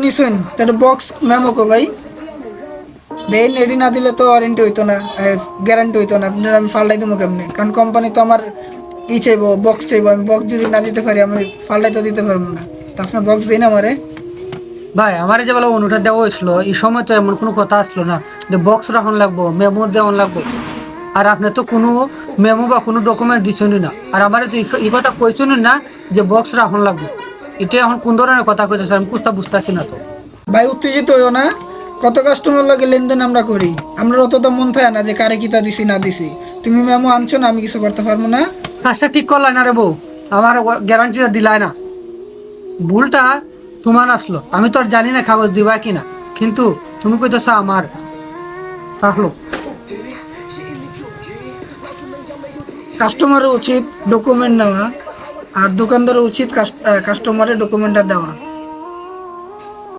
নিছেন তাহলে box memo কো ভাই দেন এডি না দিলে তো ওয়ারেন্টি হইতো না, গ্যারান্টি হইতো না। আপনার আমি ফাল্টাই দেবো কেমনে? কারণ কোম্পানি তো আমার চাইবো, বক্স চাইবো। আমি বক্স যদি না দিতে পারি আমি ফাল্টাই তো দিতে পারবো না। তো আপনার বক্স দিন আমারে। ভাই আমার যে বেলা অনুটা দেওয়া হয়েছিল এই সময় তো এমন কোনো কথা আসলো না যে বক্স রাখন লাগবো, মেমো দেওয়ান লাগবো। আর আপনি তো কোনো মেমো বা কোনো ডকুমেন্ট দিচ্ছেনই না। আর আমার তো এই কথা কইছেনই না যে বক্স রাখন লাগবে। এটা এখন কোন ধরনের কথা কইতেছে আমি বুঝতেছি না তো। ভাই উত্তেজিত হইও না, কত কাস্টমার লাগে লেনদেন আমরা করি, আমরা অত তো মন থাকে না যে কারে কিতা দিছি না দিছি। তুমি মেমো আনছো না, আমি কিছু করতে পারবো না। কাজটা ঠিক করলাই না রে বউ, আমার গ্যারান্টিটা দিলাই না। ভুলটা তোমার আসলো, আমি তো আর জানি না কাগজ দিবা কিনা, কিন্তু তুমি কইতেছ আমার থাকলো। কাস্টমারের উচিত ডকুমেন্ট নেওয়া, আর দোকানদারের উচিত কাস্টমারের ডকুমেন্টটা দেওয়া।